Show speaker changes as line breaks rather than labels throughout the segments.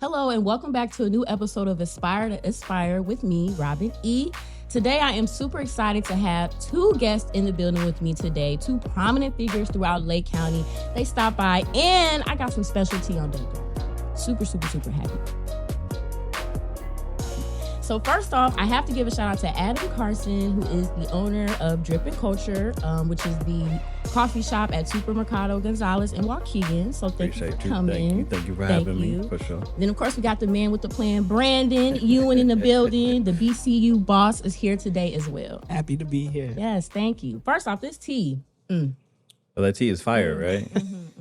Hello, and welcome back to a new episode of Aspire to Aspire with me, Robin E. Today, I am super excited to have two guests in the building with me today, two prominent figures throughout Lake County. They stopped by, and I got some special tea on deck. Super, super, super happy. So first off, I have to give a shout out to Adam Carson, who is the owner of Drip and Culture, which is the coffee shop at Supermercado Gonzalez in Waukegan. So thank you for coming.
Thank you for having me, for sure.
Then, of course, we got the man with the plan, Brandon Ewing, in the building. The BCU boss is here today as well.
Happy to be here.
Yes, thank you. First off, this tea.
Well, that tea is fire, right?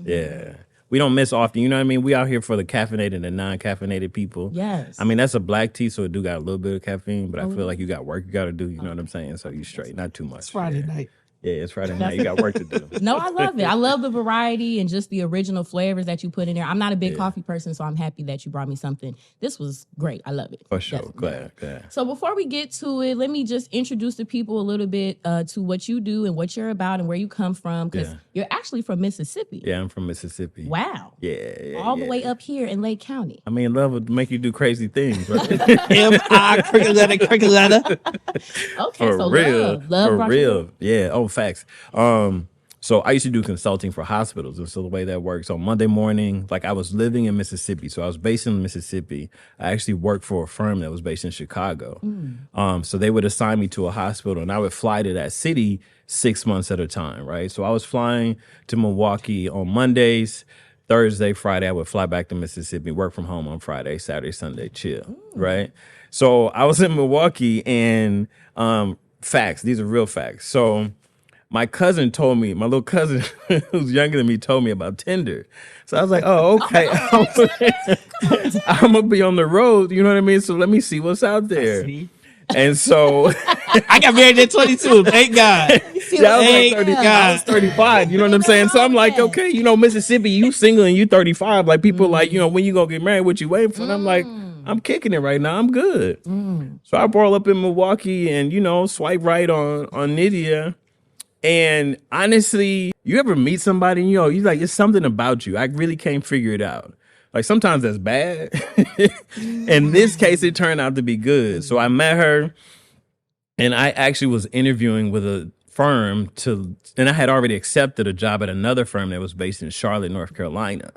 Yeah. We don't miss often, you know what I mean? We out here for the caffeinated and non-caffeinated people.
Yes.
I mean, that's a black tea, so it do got a little bit of caffeine, but I feel like you got work you got to do, you know what I'm saying? So you straight, not too much.
It's Friday night.
Yeah, it's Friday night. You got work to do.
No, I love it. I love the variety and just the original flavors that you put in there. I'm not a big coffee person, so I'm happy that you brought me something. This was great. I love it.
For sure.
Definitely.
Glad.
So before we get to it, let me just introduce the people a little bit to what you do and what you're about and where you come from, because you're actually from Mississippi.
Yeah, I'm from Mississippi.
Wow.
Yeah.
All the way up here in Lake County.
I mean, love would make you do crazy things, right?
Cricket letter.
Okay,
For
so
real.
love
For
brought
real.
you.
Yeah. Oh, facts. So I used to do consulting for hospitals. And so the way that works on Monday morning, like I was living in Mississippi. So I was based in Mississippi. I actually worked for a firm that was based in Chicago. So they would assign me to a hospital and I would fly to that city 6 months at a time, right? So I was flying to Milwaukee on Mondays. Thursday, Friday, I would fly back to Mississippi, work from home on Friday, Saturday, Sunday, chill, right? So I was in Milwaukee and facts, these are real facts. So my cousin told me, my little cousin who's younger than me told me about Tinder. So I was like, oh, okay. I'm going to be on the road, you know what I mean? So let me see what's out there. And so
I got married at 22. Thank God.
I was 35, you know what I'm saying? So I'm like, okay, you know, Mississippi, you single and you 35. Like people like, you know, when you going to get married, what you waiting for? And I'm like, I'm kicking it right now. I'm good. So I brought up in Milwaukee and, you know, swipe right on Nydia. And honestly, you ever meet somebody and, you know, you're like, it's something about you. I really can't figure it out. Like sometimes that's bad. In this case, it turned out to be good. So I met her and I actually was interviewing with a firm and I had already accepted a job at another firm that was based in Charlotte, North Carolina.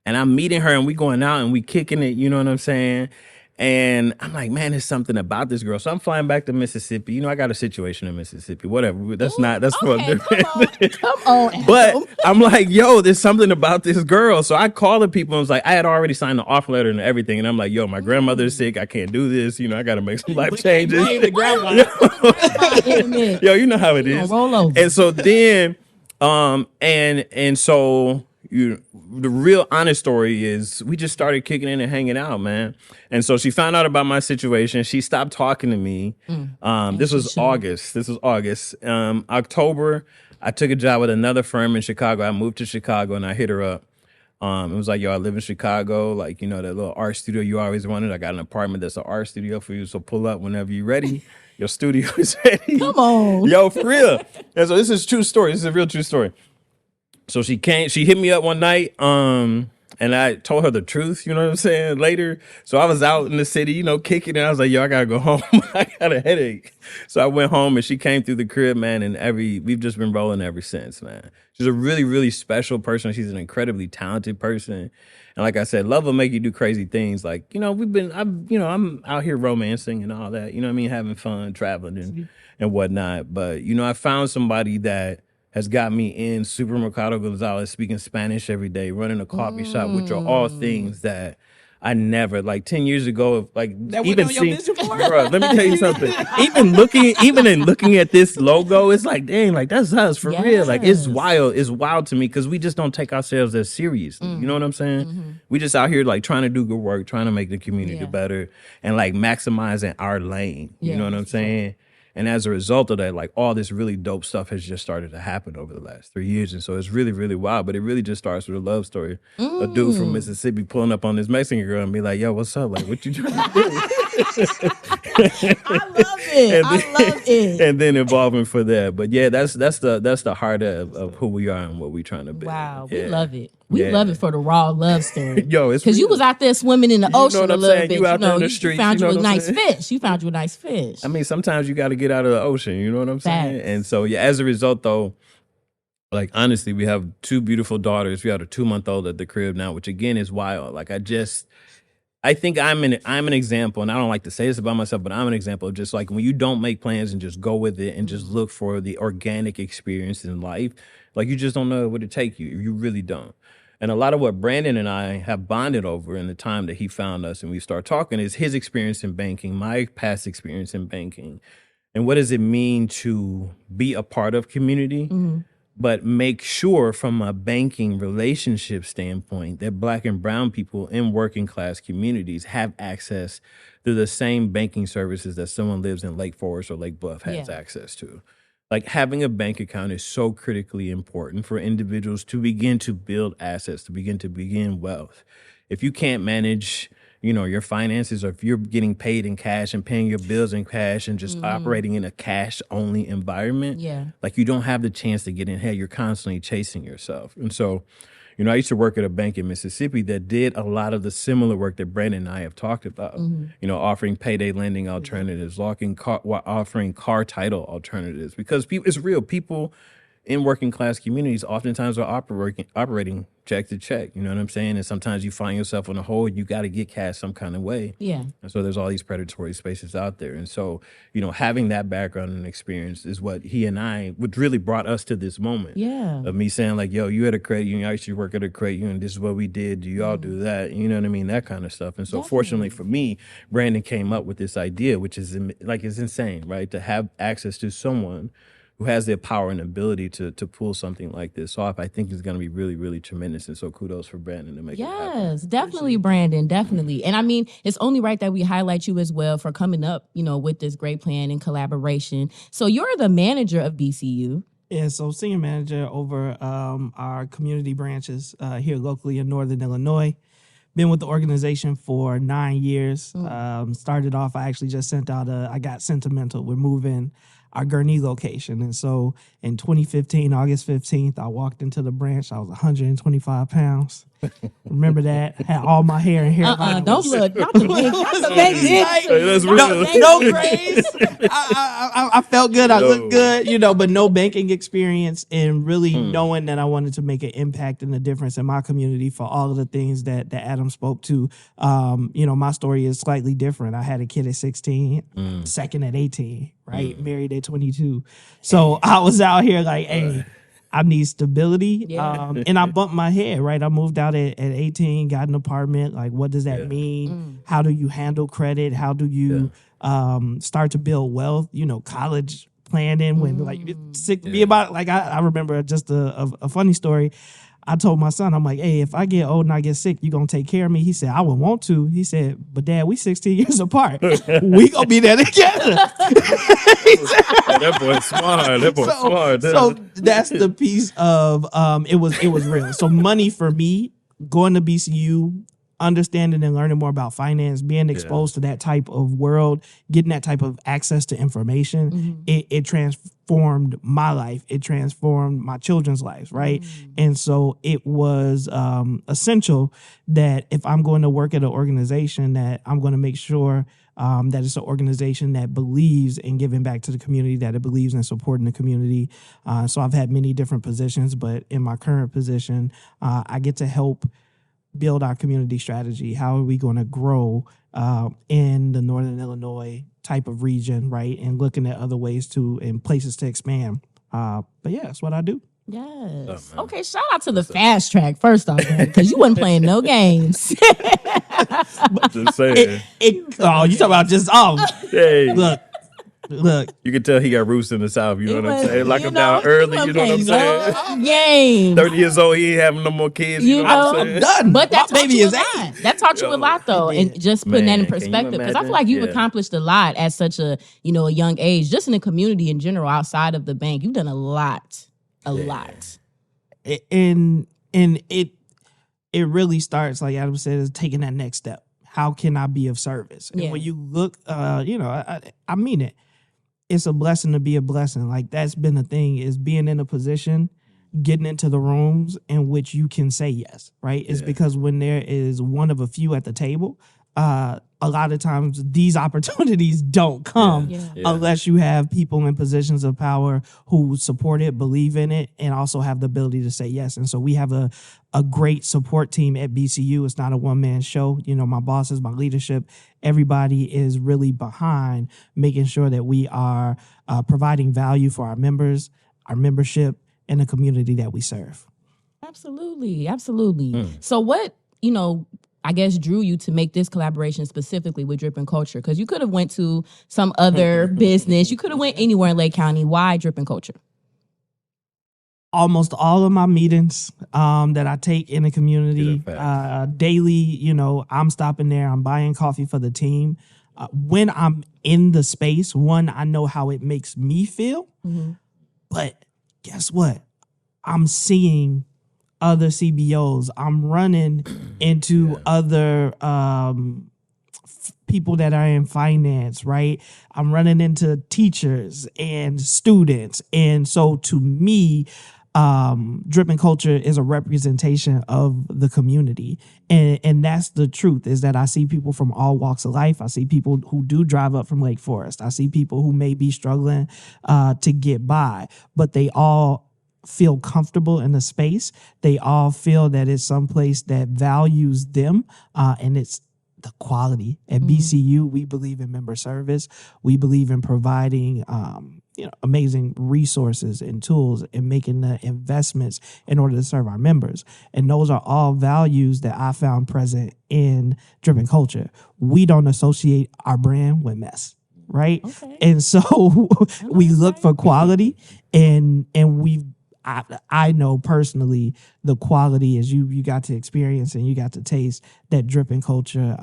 And I'm meeting her and we going out and we kicking it, you know what I'm saying? And I'm like, man, there's something about this girl. So I'm flying back to Mississippi. You know, I got a situation in Mississippi. Whatever. That's for a different.
Come on.
But I'm like, yo, there's something about this girl. So I called the people and was like, I had already signed the offer letter and everything. And I'm like, yo, my grandmother's sick. I can't do this. You know, I got to make some life changes. Yo, you know how it is.
Roll over.
And so then, and so the real honest story is we just started kicking in and hanging out, man. And so she found out about my situation. She stopped talking to me. This was August. October, I took a job with another firm in Chicago. I moved to Chicago and I hit her up. It was like, yo, I live in Chicago. Like, you know, that little art studio you always wanted. I got an apartment that's an art studio for you. So pull up whenever you're ready. Your studio is ready.
Come on.
Yo, for real. And so this is a true story. This is a real true story. So she hit me up one night, and I told her the truth, you know what I'm saying, later. So I was out in the city, you know, kicking it. I was like, yo, I gotta go home. I got a headache. So I went home and she came through the crib, man, and we've just been rolling ever since, man. She's a really, really special person. She's an incredibly talented person. And like I said, love will make you do crazy things. Like, you know, I'm out here romancing and all that, you know what I mean, having fun, traveling and whatnot. But, you know, I found somebody that has got me in Supermercado Gonzalez, speaking Spanish every day, running a coffee shop, which are all things that I never, like 10 years ago, like
That
even
went on your vision board?
bro, let me tell you something. Even in looking at this logo, it's like, dang, like that's us for real. Like it's wild to me because we just don't take ourselves as seriously. You know what I'm saying? We just out here like trying to do good work, trying to make the community better and like maximizing our lane. You know what I'm saying? And as a result of that, like all this really dope stuff has just started to happen over the last 3 years. And so it's really, really wild. But it really just starts with a love story. A dude from Mississippi pulling up on this Mexican girl and be like, yo, what's up? Like, what you trying to do?
love it. I love it.
And then evolving for that. But yeah, that's the heart of who we are and what we're trying to be.
Wow,
Yeah.
we love it. We love it for the raw love story.
Yo, it's
because you
real.
was out there swimming in the ocean
what
a
I'm
little
saying?
bit.
You out there in the
you
streets,
found
you
you
know
a
what I'm
nice
saying?
fish. You found you a nice fish.
I mean, sometimes you got to get out of the ocean. You know what I'm saying?
Facts.
And so, yeah, as a result, though, like, honestly, we have 2 beautiful daughters. We have a 2-month-old at the crib now, which, again, is wild. Like, I think I'm an example, and I don't like to say this about myself, but I'm an example of just like when you don't make plans and just go with it and just look for the organic experience in life, like you just don't know what it take you. You really don't. And a lot of what Brandon and I have bonded over in the time that he found us and we start talking is his experience in banking, my past experience in banking, and what does it mean to be a part of community, but make sure from a banking relationship standpoint that Black and brown people in working class communities have access to the same banking services that someone lives in Lake Forest or Lake Bluff has access to. Like, having a bank account is so critically important for individuals to begin to build assets, to begin wealth. If you can't manage, your finances, or if you're getting paid in cash and paying your bills in cash and just operating in a cash only environment, like, you don't have the chance to get in here. You're constantly chasing yourself. And so, I used to work at a bank in Mississippi that did a lot of the similar work that Brandon and I have talked about, offering payday lending alternatives, offering car title alternatives, because it's real. People in working class communities oftentimes are operating check to check, you know what I'm saying? And sometimes you find yourself on a hole, you got to get cash some kind of way.
Yeah.
And so there's all these predatory spaces out there. And so, having that background and experience is what he and I, what really brought us to this moment.
Yeah.
Of me saying like, yo, you had a credit union, I used to work at a credit union, this is what we did, do y'all do that? You know what I mean? That kind of stuff. And so fortunately for me, Brandon came up with this idea, which is like, it's insane, right? To have access to someone who has the power and ability to pull something like this off, I think is going to be really, really tremendous. And so kudos for Brandon to make it happen.
Yes, definitely, Brandon, definitely. And I mean, it's only right that we highlight you as well for coming up, with this great plan and collaboration. So you're the manager of BCU.
Yeah, so senior manager over our community branches here locally in Northern Illinois. Been with the organization for 9 years. Started off, I actually just I got sentimental. We're moving our Gurnee location. And so in 2015, August 15th, I walked into the branch. I was 125 pounds. Remember that? Had all my hair and hair.
Don't look. Not the big. Not the big.
That's real.
No grades. I felt good. I looked good, but no banking experience, and really knowing that I wanted to make an impact and a difference in my community for all of the things that Adam spoke to. My story is slightly different. I had a kid at 16, second at 18, right? Married at 22. So I was out here like, hey, I need stability.
Yeah.
And I bumped my head, right? I moved out at 18, got an apartment. Like, what does that mean? How do you handle credit? How do you start to build wealth? College planning when be about, like, I remember just a funny story. I told my son, I'm like, hey, if I get old and I get sick, you going to take care of me? He said, I would want to. He said, but Dad, we 16 years apart. We going to be there together.
That boy's smart.
So that's the piece of, it was real. So money for me, going to BCU, understanding and learning more about finance, being exposed to that type of world, getting that type of access to information, it transformed my life. It transformed my children's lives, right? And so it was essential that if I'm going to work at an organization, that I'm going to make sure that it's an organization that believes in giving back to the community, that it believes in supporting the community. So I've had many different positions, but in my current position, I get to help build our community strategy. How are we going to grow in the Northern Illinois type of region, right? And looking at other ways and places to expand. But yeah, that's what I do.
Yes. Okay, shout out to the fast track first off, because you wasn't playing no games.
Just saying.
You talking about
Hey.
Look.
You can tell he got roots in the South, you know what I'm saying? Lock him down early, you know what I'm saying?
Game.
30 years old, he ain't having no more kids, you know what I'm saying?
I'm done.
But that
My
taught
baby
you a
is
lot. That taught you a lot, though, and just putting that in
can you
perspective. Because I feel
imagine?
like you've
Yeah.
accomplished a lot at such a young age, just in the community in general, outside of the bank. You've done a lot, lot.
And it really starts, like Adam said, is taking that next step. how can I be of service? And
Yeah.
when you look, I mean it. It's a blessing to be a blessing. Like that's been the thing, is being in a position, getting into the rooms in which you can say yes, right? It's because when there is one of a few at the table, a lot of times these opportunities don't come unless you have people in positions of power who support it, believe in it, and also have the ability to say yes. And so we have a great support team at BCU. It's not a one-man show. You know, my bosses, my leadership, everybody is really behind making sure that we are providing value for our members, our membership, and the community that we serve.
Absolutely. So what, I guess drew you to make this collaboration specifically with Drip and Culture? Because you could have went to some other business. You could have went anywhere in Lake County. Why Drip and Culture?
Almost all of my meetings that I take in the community daily, I'm stopping there. I'm buying coffee for the team. When I'm in the space, one, I know how it makes me feel. Mm-hmm. But guess what? I'm seeing other CBOs. I'm running into other people that are in finance, right? I'm running into teachers and students. And so to me, Drip and Culture is a representation of the community. And that's the truth, is that I see people from all walks of life. I see people who do drive up from Lake Forest. I see people who may be struggling to get by, but they all feel comfortable in the space. They all feel that it's someplace that values them, and it's the quality. At BCU, we believe in member service. We believe in providing amazing resources and tools and making the investments in order to serve our members. And those are all values that I found present in Drip and Culture. We don't associate our brand with mess, right? Okay. And so we look for quality, and I know personally the quality is you got to experience and you got to taste that Drip and Culture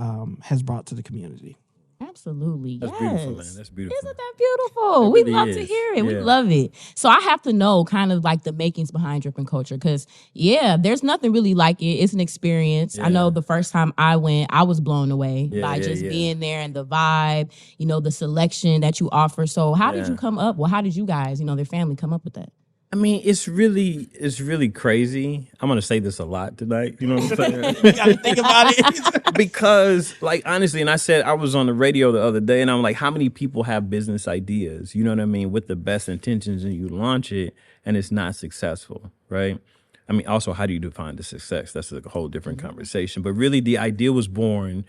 has brought to the community.
Absolutely.
That's beautiful, man. That's beautiful.
Isn't that beautiful? We love to hear it. We love it. So I have to know kind of like the makings behind Drip and Culture, because there's nothing really like it. It's an experience. I know the first time I went, I was blown away by just being there and the vibe, the selection that you offer. So how did you come up? Well, how did you guys, their family come up with that?
I mean, it's really crazy. I'm gonna say this a lot tonight. You know what I'm saying?
You gotta think about it.
Because, like, honestly, and I was on the radio the other day, and I'm like, how many people have business ideas? You know what I mean? With the best intentions, and you launch it, and it's not successful, right? I mean, also, how do you define the success? That's a whole different conversation. But really, the idea was born.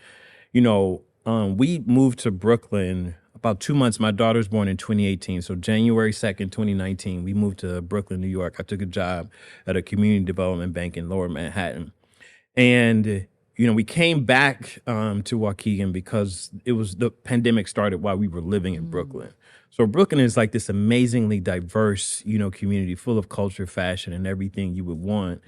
We moved to Brooklyn about 2 months. My daughter was born in 2018. So January 2nd, 2019, we moved to Brooklyn, New York. I took a job at a community development bank in Lower Manhattan. And, we came back to Waukegan because the pandemic started while we were living in Brooklyn. So Brooklyn is like this amazingly diverse, community full of culture, fashion, and everything you would want.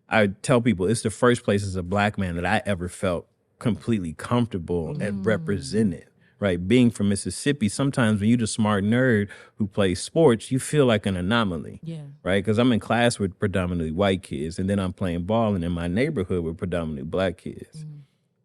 I tell people it's the first place as a Black man that I ever felt completely comfortable and represented. Right, being from Mississippi, sometimes when you're the smart nerd who plays sports, you feel like an anomaly. Right, because I'm in class with predominantly white kids, and then I'm playing ball, and in my neighborhood with predominantly Black kids.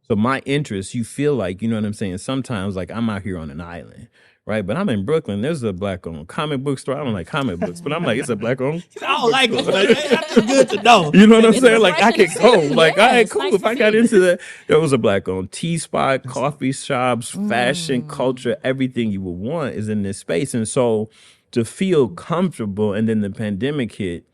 So my interests, you feel like, you know what I'm saying? Sometimes like I'm out here on an island, right? But I'm in Brooklyn. There's a Black-owned comic book store. I don't like comic books, but I'm like, it's a Black-owned.
I don't like it. That's good to know.
You know what I'm saying? Like I could go. Like, all right, cool. If I got into that, there was a Black-owned tea spot, coffee shops, fashion, culture, everything you would want is in this space. And so to feel comfortable, and then the pandemic hit,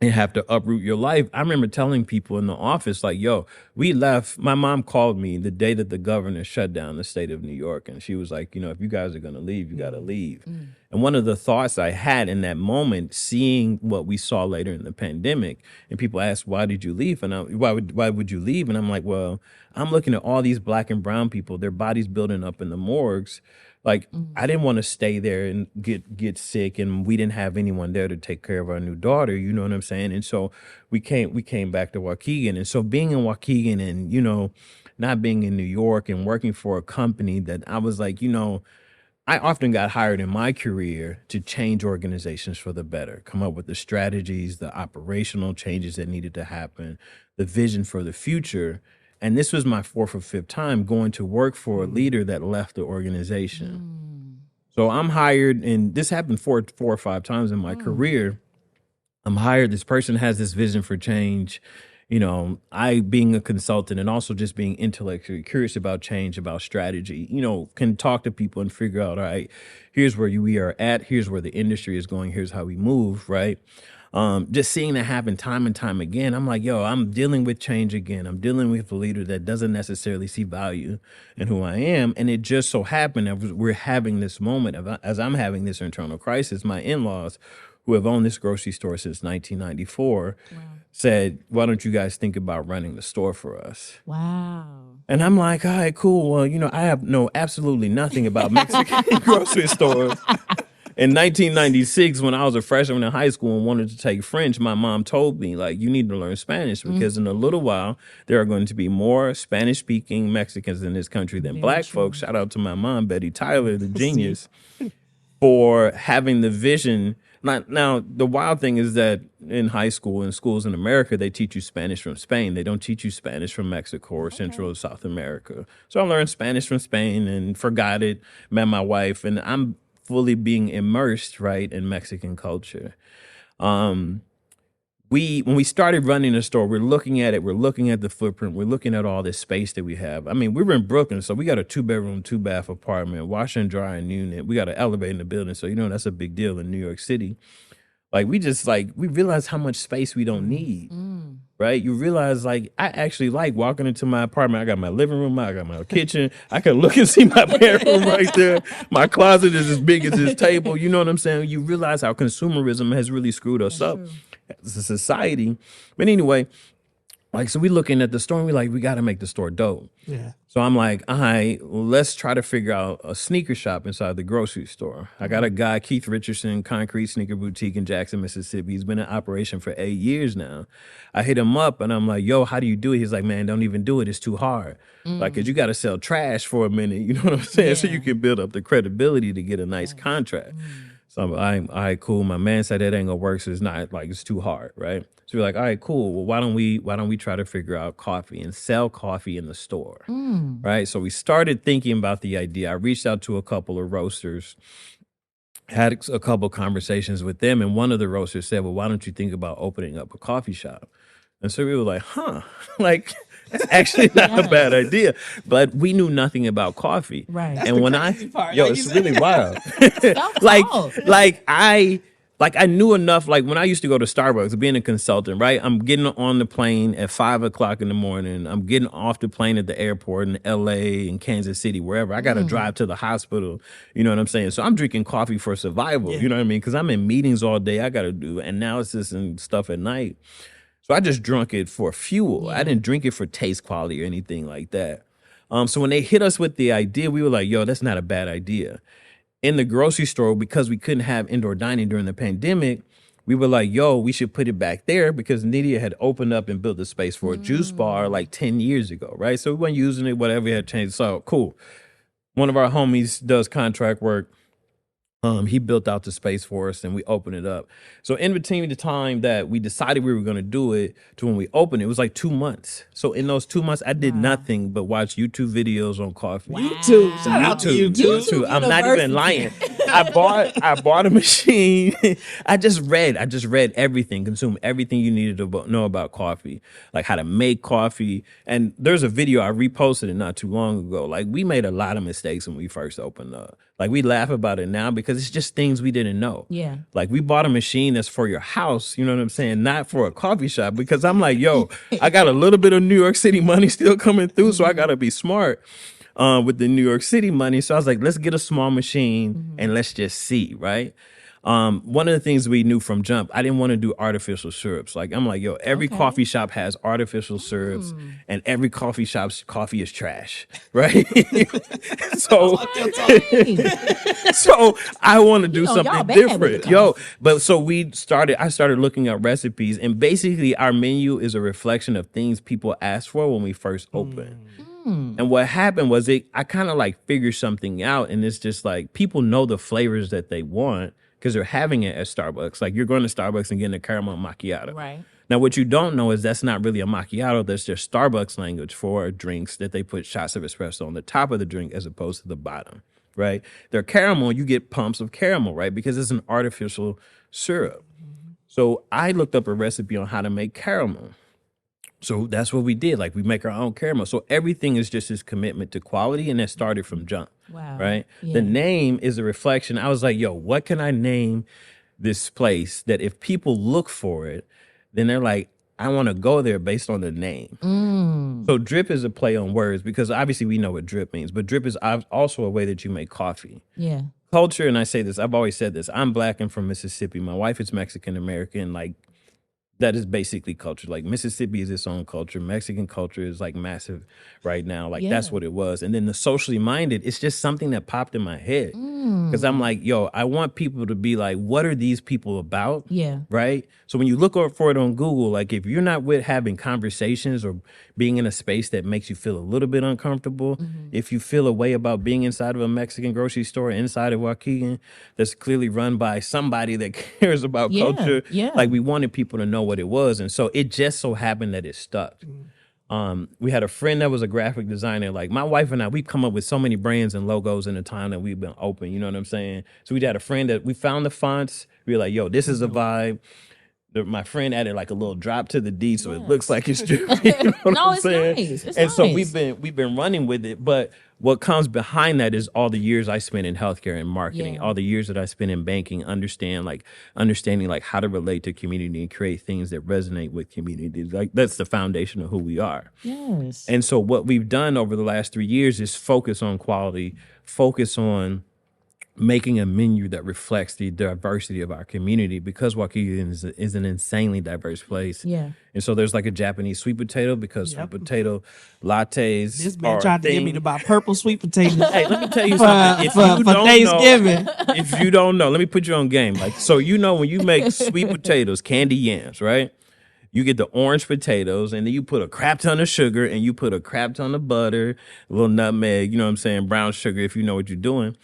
and have to uproot your life. I remember telling people in the office, like, yo, we left. My mom called me the day that the governor shut down the state of New York. And she was like, if you guys are going to leave, you got to leave. And one of the thoughts I had in that moment, seeing what we saw later in the pandemic, and people asked, why did you leave? And why would you leave? And I'm like, well, I'm looking at all these Black and brown people, their bodies building up in the morgues. Like, I didn't want to stay there and get sick, and we didn't have anyone there to take care of our new daughter, you know what I'm saying? And so we came back to Waukegan. And so being in Waukegan and, not being in New York and working for a company that I was like, I often got hired in my career to change organizations for the better, come up with the strategies, the operational changes that needed to happen, the vision for the future. And this was my 4th or 5th time going to work for a leader that left the organization. So I'm hired, and this happened four or 5 times in my career. I'm hired. This person has this vision for change. I being a consultant and also just being intellectually curious about change, about strategy, can talk to people and figure out, all right, here's where we are at. Here's where the industry is going. Here's how we move, right? Just seeing that happen time and time again, I'm like, yo, I'm dealing with change again. I'm dealing with a leader that doesn't necessarily see value in who I am. And it just so happened that we're having this moment as I'm having this internal crisis. My in-laws, who have owned this grocery store since 1994, said, why don't you guys think about running the store for us?
Wow.
And I'm like, all right, cool. Well, I have absolutely nothing about Mexican grocery stores. In 1996, when I was a freshman in high school and wanted to take French, my mom told me, like, you need to learn Spanish because in a little while, there are going to be more Spanish-speaking Mexicans in this country than Black folks. Shout out to my mom, Betty Tyler, the genius, for having the vision. Now, the wild thing is that in high school and schools in America, they teach you Spanish from Spain. They don't teach you Spanish from Mexico or Central or South America. So I learned Spanish from Spain and forgot it, met my wife, and I'm fully being immersed, right, in Mexican culture. When we started running the store, we're looking at it, we're looking at the footprint, we're looking at all this space that we have. I mean, we were in Brooklyn, so we got a 2-bedroom, 2-bath apartment, washer and dryer unit. We got an elevator in the building, so that's a big deal in New York City. Like, we realize how much space we don't need, right? You realize, like, I actually like walking into my apartment. I got my living room, I got my kitchen. I can look and see my bedroom right there. My closet is as big as this table. You know what I'm saying? You realize how consumerism has really screwed us up as a society. But anyway, so we looking at the store and we got to make the store dope.
Yeah.
So I'm like, all right, let's try to figure out a sneaker shop inside the grocery store. I got a guy, Keith Richardson, Concrete Sneaker Boutique in Jackson, Mississippi. He's been in operation for 8 years now. I hit him up and I'm like, yo, how do you do it? He's like, man, don't even do it. It's too hard. Like, cause you got to sell trash for a minute. You know what I'm saying? Yeah. So you can build up the credibility to get a nice contract. So I'm like, all right, cool. My man said that ain't gonna work. So it's not like, it's too hard, right? So we're like, all right, cool. Well, why don't we try to figure out coffee and sell coffee in the store, right? So we started thinking about the idea. I reached out to a couple of roasters, had a couple conversations with them, and one of the roasters said, well, why don't you think about opening up a coffee shop? And so we were like, like, that's actually not a bad idea. But we knew nothing about coffee.
Right.
That's and when
part.
it's really wild. I knew enough. Like, when I used to go to Starbucks, being a consultant, right? I'm getting on the plane at 5:00 in the morning. I'm getting off the plane at the airport in LA and Kansas City, wherever. I got to drive to the hospital. You know what I'm saying? So I'm drinking coffee for survival. You know what I mean? Because I'm in meetings all day. I got to do analysis and stuff at night. So I just drunk it for fuel. I didn't drink it for taste quality or anything like that. So when they hit us with the idea, we were like, yo, that's not a bad idea. In the grocery store, because we couldn't have indoor dining during the pandemic, we were like, yo, we should put it back there because Nydia had opened up and built a space for a juice bar like 10 years ago, right? So we weren't using it, whatever, we had changed. So cool. One of our homies does contract work. He built out the space for us and we opened it up. So in between the time that we decided we were going to do it to when we opened it, it was like 2 months. So in those 2 months, I did nothing but watch YouTube videos on coffee.
YouTube. Shout out to YouTube.
I'm not even lying. I bought a machine. I just read everything, consumed everything you needed to know about coffee, like how to make coffee. And there's a video, I reposted it not too long ago. Like, we made a lot of mistakes when we first opened up. Like, we laugh about it now because it's just things we didn't know.
Yeah.
Like, we bought a machine that's for your house, you know what I'm saying? Not for a coffee shop, because I'm like, yo, I got a little bit of New York City money still coming through, so I got to be smart with the New York City money. So I was like, let's get a small machine and let's just see, right? One of the things we knew from jump, I didn't want to do artificial syrups. Like, I'm like, yo, every coffee shop has artificial syrups and every coffee shop's coffee is trash, right? so I want to do something different. Yo, but so I started looking up recipes, and basically our menu is a reflection of things people asked for when we first opened. And what happened was I kind of like figured something out, and it's just like people know the flavors that they want because they're having it at Starbucks. Like, you're going to Starbucks and getting a caramel macchiato.
Right.
Now, what you don't know is that's not really a macchiato. That's just Starbucks language for drinks that they put shots of espresso on the top of the drink as opposed to the bottom, right? They're caramel. You get pumps of caramel, right? Because it's an artificial syrup. So I looked up a recipe on how to make caramel. So that's what we did. Like, we make our own caramel. So everything is just this commitment to quality, and that started from jump.
Wow.
Right?
Yeah.
The name is a reflection. I was like, yo, what can I name this place that if people look for it, then they're like, I want to go there based on the name. So drip is a play on words, because obviously we know what drip means, but drip is also a way that you make coffee.
Yeah.
Culture, and I say this, I've always said this, I'm Black and from Mississippi. My wife is Mexican American. Like, that is basically culture. Like, Mississippi is its own culture. Mexican culture is like massive right now. Like, that's what it was. And then the socially minded, it's just something that popped in my head. Because I'm like, yo, I want people to be like, what are these people about?
Yeah.
Right? So when you look for it on Google, like, if you're not with having conversations or being in a space that makes you feel a little bit uncomfortable, if you feel a way about being inside of a Mexican grocery store inside of Waukegan that's clearly run by somebody that cares about culture, like, we wanted people to know what it was. And so it just so happened that it stuck. We had a friend that was a graphic designer. Like, my wife and I, we've come up with so many brands and logos in the time that we've been open. You know what I'm saying? So we had a friend that we found the fonts. We were like, yo, this is a vibe. My friend added like a little drop to the D, so it looks like it's dripping. You know what I'm
it's
saying?
nice. It's
and so
nice.
we've been running with it. But what comes behind that is all the years I spent in healthcare and marketing, all the years that I spent in banking, understanding like how to relate to community and create things that resonate with communities. Like, that's the foundation of who we are.
Yes.
And so what we've done over the last 3 years is focus on quality, focus on making a menu that reflects the diversity of our community, because Waukegan is an insanely diverse place.
Yeah.
And so there's like a Japanese sweet potato, because sweet potato lattes.
This man tried to get me to buy purple sweet potatoes.
Hey, let me tell you something. If
for
you don't
Thanksgiving.
know, if you don't know, let me put you on game. Like, so you know, when you make sweet potatoes, candy yams, right? You get the orange potatoes, and then you put a crap ton of sugar, and you put a crap ton of butter, a little nutmeg, you know what I'm saying, brown sugar, if you know what you're doing.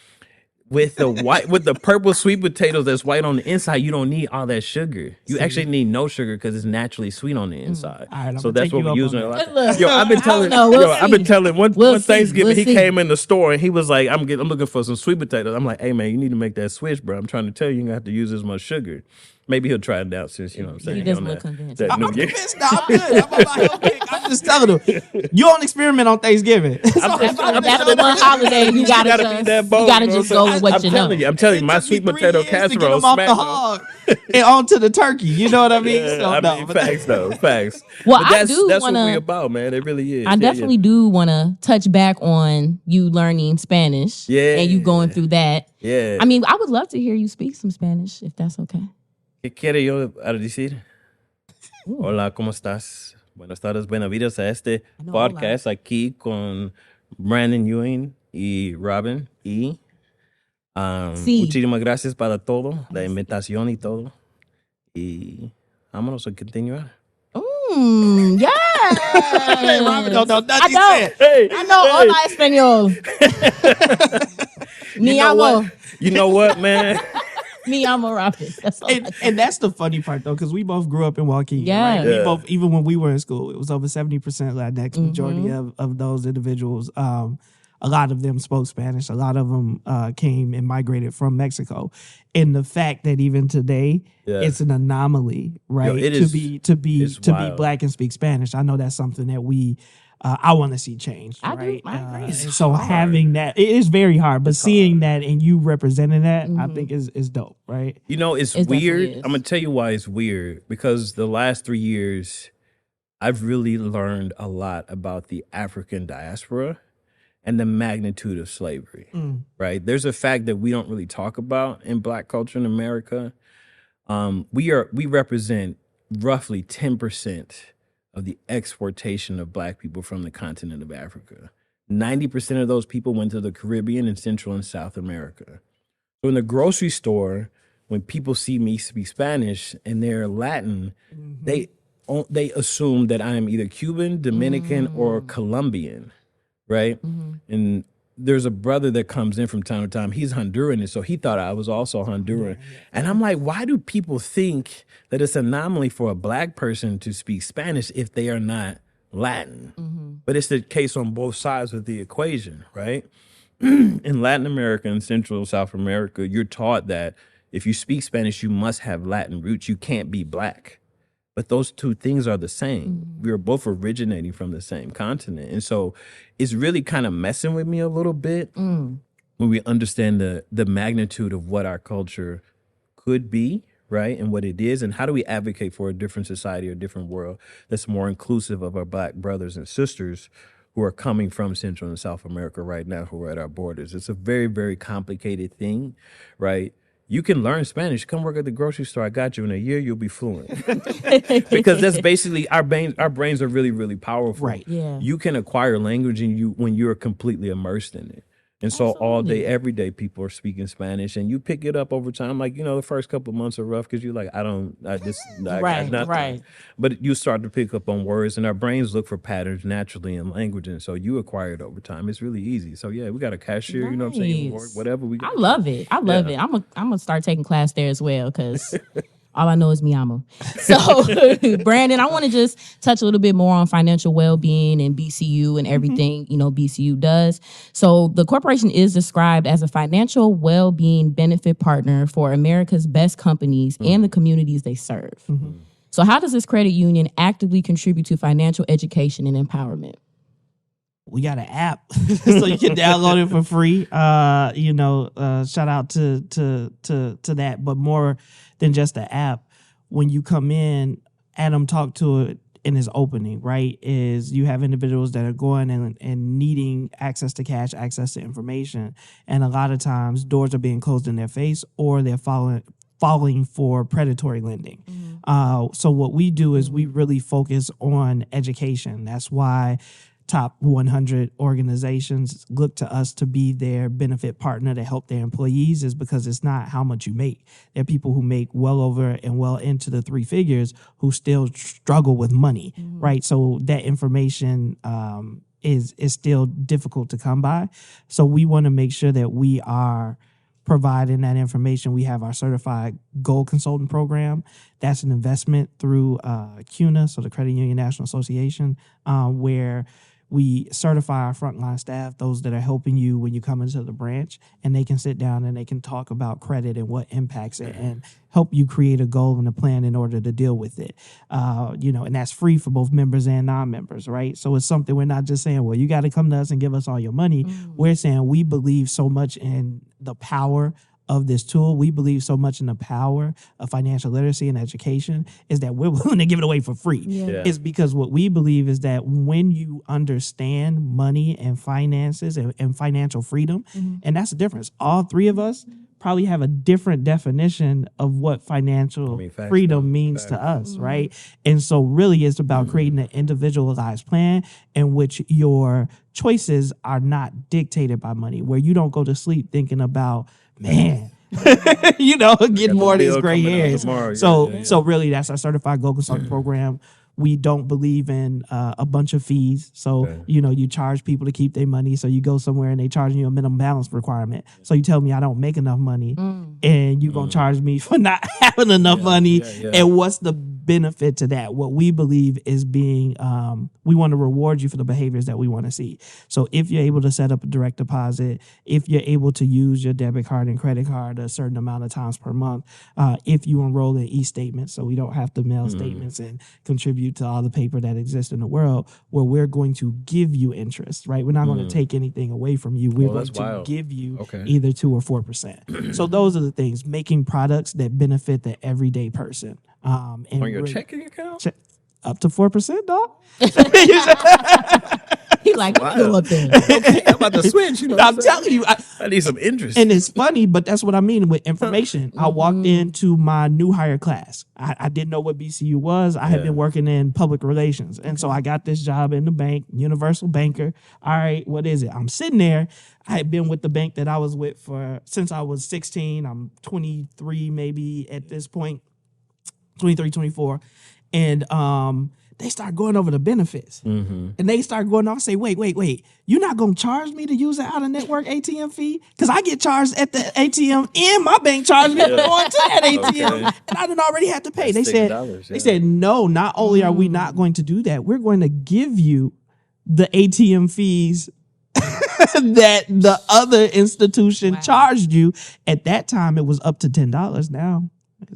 With the purple sweet potatoes that's white on the inside, you don't need all that sugar. You actually need no sugar because it's naturally sweet on the inside.
All right,
so
I'm
that's
gonna
what
take
we're
you up
using.
on
that.
Yo, I've been telling. I've been telling. One Thanksgiving, he came in the store and he was like, "I'm looking for some sweet potatoes." I'm like, "Hey man, you need to make that switch, bro. I'm trying to tell you, you're gonna have to use as much sugar." Maybe he'll try it out since, you know what I'm saying.
He doesn't look convinced.
that
I'm
new year.
convinced now. I'm good. I'm about health kick. I'm just telling them. You don't experiment on Thanksgiving.
That's the one holiday you gotta
gotta
just
be that bold,
you gotta
you know
just
what I'm
go with what you know.
I'm telling you, my
It took me
sweet
3
potato
years to get
casserole
them off the
smacked
hog and onto the turkey. You know what I mean?
Yeah,
So,
I
no,
mean,
but
facts though, facts.
Well,
But
I
that's
do
what
wanna-
we about, man. It really is.
I definitely do want to touch back on you learning Spanish.
Yeah.
And you going through that.
Yeah.
I mean, I would love to hear you speak some Spanish if that's okay.
¿Qué quiere yo decir? Hola, ¿cómo estás? Buenas tardes, bienvenidos a este
No,
podcast aquí con Brandon Ewing y Robin E.
Sí.
Muchísimas gracias para todo, la invitación y todo. Y vámonos a continuar.
Yeah.
Hey, Robin don't know nothing
I
he
know.
said.
Hey,
I know hola español. Me amo.
You know what, man?
Me amo Robin. That's all.
And that's the funny part though, because we both grew up in Waukegan.
Yeah.
Right? We
Yeah.
both, even when we were in school, it was over 70% Latinx. Majority of those individuals, a lot of them spoke Spanish. A lot of them came and migrated from Mexico. And the fact that even today,
Yeah.
it's an anomaly, right?
Yo, it
to
is-
be
it's wild.
Black and speak Spanish. I know that's something that we. I want to see change.
I do.
Right?
I agree.
And
It's
so
hard.
having that, it is very hard. But seeing that and you representing that, I think is dope, right?
You know, it's
It definitely
weird.
is.
I'm going to tell you why it's weird. Because the last 3 years, I've really learned a lot about the African diaspora and the magnitude of slavery, right? There's a fact that we don't really talk about in Black culture in America. We represent roughly 10% of the exportation of Black people from the continent of Africa. 90% of those people went to the Caribbean and Central and South America. So in the grocery store, when people see me speak Spanish and they're Latin, they assume that I'm either Cuban, Dominican, or Colombian, right? And there's a brother that comes in from time to time. He's Honduran, and so he thought I was also Honduran. And I'm like, why do people think that it's an anomaly for a black person to speak Spanish if they are not Latin? But it's the case on both sides of the equation, right? In Latin America and Central South America, you're taught that if you speak Spanish, you must have Latin roots. You can't be black. But those two things are the same. We are both originating from the same continent. And so it's really kind of messing with me a little bit when we understand the magnitude of what our culture could be, right? And what it is. And how do we advocate for a different society or different world that's more inclusive of our black brothers and sisters who are coming from Central and South America right now, who are at our borders. It's a very, very complicated thing, right? You can learn Spanish. Come work at the grocery store. I got you. In a year, you'll be fluent. Because that's basically our brains are really, really powerful.
Right.
Yeah.
You can acquire language when you're completely immersed in it. And so all day, every day, people are speaking Spanish, and you pick it up over time. Like, the first couple of months are rough because you're like, I got nothing.
Right.
But you start to pick up on words, and our brains look for patterns naturally in language, and so you acquire it over time. It's really easy. So yeah, we got a cashier, you know what I'm saying,
Nice.
whatever we got.
I love it. I love
Yeah.
it. I'm gonna start taking class there as well because all I know is mi amo. So, Brandon, I want to just touch a little bit more on financial well-being and BCU and everything BCU does. So, the corporation is described as a financial well-being benefit partner for America's best companies and the communities they serve. So, how does this credit union actively contribute to financial education and empowerment?
We got an app, so you can download it for free. Shout out to that. But more than just the app, when you come in, Adam talked to it in his opening, right? Is you have individuals that are going and needing access to cash, access to information, and a lot of times doors are being closed in their face, or they're falling for predatory lending. So what we do is we really focus on education. That's why top 100 organizations look to us to be their benefit partner to help their employees, is because it's not how much you make. There are people who make well over and well into the three figures who still struggle with money, right? So that information is still difficult to come by. So we want to make sure that we are providing that information. We have our certified gold consultant program. That's an investment through CUNA, so the Credit Union National Association, where we certify our frontline staff, those that are helping you when you come into the branch, and they can sit down and they can talk about credit and what impacts it and help you create a goal and a plan in order to deal with it. And that's free for both members and non-members, right? So it's something we're not just saying, well, you got to come to us and give us all your money. We're saying we believe so much in the power of this tool. We believe so much in the power of financial literacy and education, is that we're willing to give it away for free.
Yeah.
It's because what we believe is that when you understand money and finances and financial freedom, and that's the difference. All three of us probably have a different definition of what financial freedom means to us, right? And so really it's about creating an individualized plan in which your choices are not dictated by money, where you don't go to sleep thinking about, man, getting more of these gray hairs. So really that's our certified gold consultant program. We don't believe in a bunch of fees. So, you charge people to keep their money. So you go somewhere and they charging you a minimum balance requirement. So you tell me I don't make enough money and you're going to charge me for not having enough money. And what's the benefit to that? What we believe is we want to reward you for the behaviors that we want to see. So if you're able to set up a direct deposit, if you're able to use your debit card and credit card a certain amount of times per month, if you enroll in e-statements, so we don't have to mail statements and contribute to all the paper that exists in the world, where we're going to give you interest, right? We're not going to take anything away from you. We're going to give you either 2 or 4%. So those are the things, making products that benefit the everyday person.
On your checking account?
Up to 4%, dog.
He like, go up there.
Okay, I'm about to switch.
I'm telling you.
I need some interest.
And it's funny, but that's what I mean with information. I walked into my new hire class. I didn't know what BCU was. I had been working in public relations. And so I got this job in the bank, universal banker. All right, what is it? I'm sitting there. I had been with the bank that I was with since I was 16. I'm 23 maybe at this point, 23, 24. And they start going over the benefits.
Mm-hmm.
And they start going off and say, wait, you're not going to charge me to use an out-of-network ATM fee? Because I get charged at the ATM and my bank charged me for going to that ATM.
Okay.
And I didn't already have to pay.
That's
They
$6,
said, no, not only are we not going to do that, we're going to give you the ATM fees that the other institution charged you. At that time, it was up to $10. Now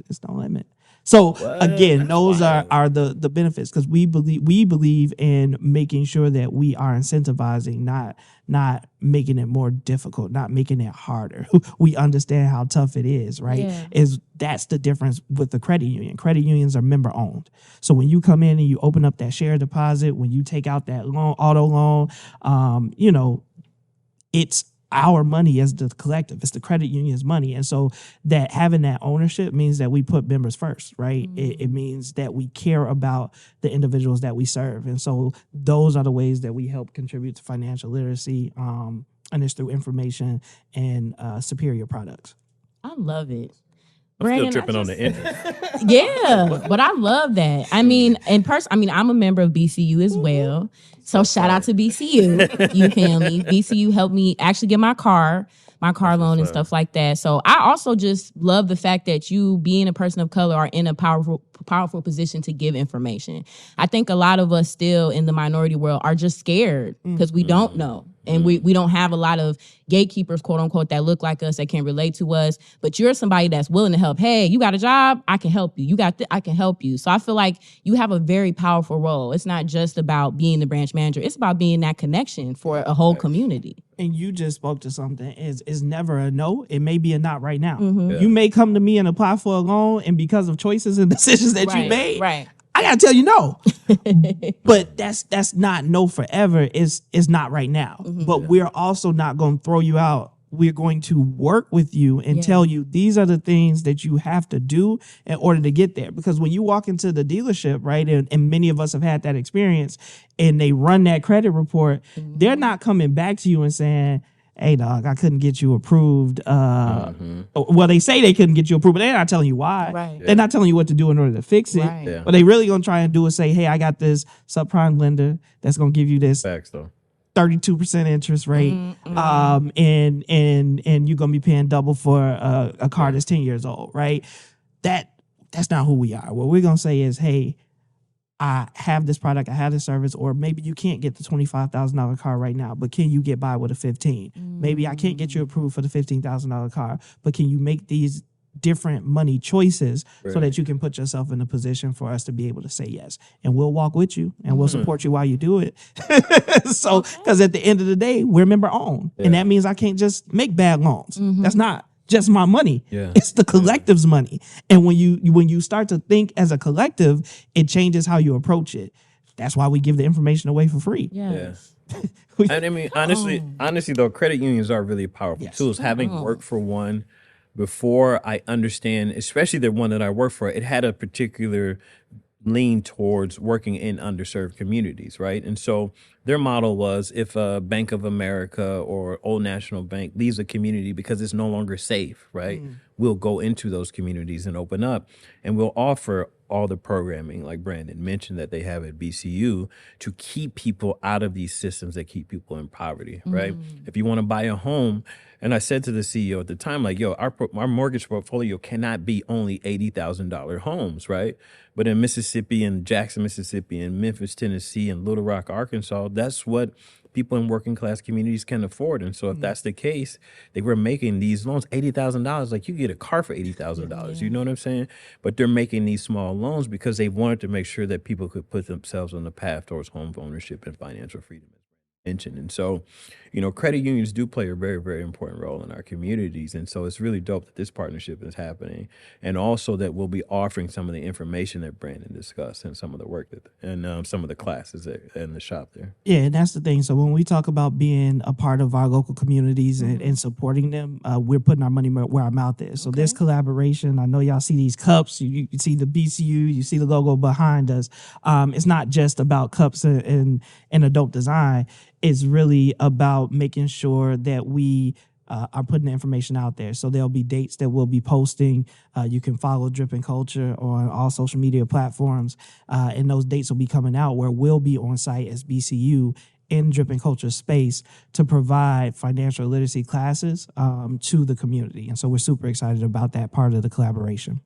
it's no limit. So again, those are the benefits, because we believe in making sure that we are incentivizing, not making it more difficult, not making it harder. We understand how tough it is, right?
Yeah.
That's the difference with the credit union. Credit unions are member owned. So when you come in and you open up that share deposit, when you take out that loan, auto loan, it's our money as the collective. It's the credit union's money. And so that having that ownership means that we put members first, right? It means that we care about the individuals that we serve. And so those are the ways that we help contribute to financial literacy, and it's through information and superior products.
I love it.
I'm
Brandon,
still tripping on the interest.
Yeah, but I love that. I mean, I'm a member of BCU as well. So shout out to BCU, you family. BCU helped me actually get my car loan and stuff like that. So I also just love the fact that you, being a person of color, are in a powerful position to give information. I think a lot of us still in the minority world are just scared because we don't know. And we don't have a lot of gatekeepers, quote unquote, that look like us, that can relate to us. But you're somebody that's willing to help. Hey, you got a job? I can help you. You got I can help you. So I feel like you have a very powerful role. It's not just about being the branch manager. It's about being that connection for a whole community.
And you just spoke to something. Is never a no. It may be a not right now.
Mm-hmm.
Yeah.
You may come to me and apply for a loan, and because of choices and decisions that you made, I gotta tell you no. But that's not no forever. It's not right now.
Mm-hmm.
But we're also not going to throw you out. We're going to work with you and tell you these are the things that you have to do in order to get there. Because when you walk into the dealership, right, and many of us have had that experience, and they run that credit report, they're not coming back to you and saying, hey, dog, I couldn't get you approved. Well, they say they couldn't get you approved, but they're not telling you why.
Right.
They're not telling you what to do in order to fix it.
Right.
Yeah.
What they really going to try and do is say, hey, I got this subprime lender that's going to give you this
Facts, though.
32% interest rate, and you're going to be paying double for a car that's 10 years old, right? That's not who we are. What we're going to say is, hey, I have this product, I have this service, or maybe you can't get the $25,000 car right now, but can you get by with a 15? Maybe I can't get you approved for the $15,000 car, but can you make these different money choices so that you can put yourself in a position for us to be able to say yes? And we'll walk with you and we'll support you while you do it. So, because at the end of the day, we're member owned. And that means I can't just make bad loans. That's not just my money.
Yeah.
It's the collective's money. And when you start to think as a collective, it changes how you approach it. That's why we give the information away for free.
Yeah. And I mean, honestly, though, credit unions are really powerful tools. Having worked for one before, I understand, especially the one that I work for, it had a particular lean towards working in underserved communities, right? And so their model was, if a Bank of America or Old National Bank leaves a community because it's no longer safe, right? We'll go into those communities and open up, and we'll offer all the programming, like Brandon mentioned, that they have at BCU to keep people out of these systems that keep people in poverty, right? If you want to buy a home, and I said to the CEO at the time, like, yo, our mortgage portfolio cannot be only $80,000 homes, right? But in Mississippi and Jackson, Mississippi, and Memphis, Tennessee, and Little Rock, Arkansas, that's what people in working class communities can afford. And so if that's the case, they were making these loans, $80,000, like you get a car for $80,000, you know what I'm saying? But they're making these small loans because they wanted to make sure that people could put themselves on the path towards home ownership and financial freedom. And so, you know, credit unions do play a very, very important role in our communities. And so it's really dope that this partnership is happening. And also that we'll be offering some of the information that Brandon discussed and some of the work and some of the classes in the shop there.
Yeah, and that's the thing. So when we talk about being a part of our local communities and supporting them, we're putting our money where our mouth is. So this collaboration, I know y'all see these cups, you see the BCU, you see the logo behind us. It's not just about cups and a dope design. It's really about making sure that we are putting the information out there. So there'll be dates that we'll be posting. You can follow Dripping Culture on all social media platforms, and those dates will be coming out where we'll be on site as BCU in Dripping Culture space to provide financial literacy classes to the community. And so we're super excited about that part of the collaboration.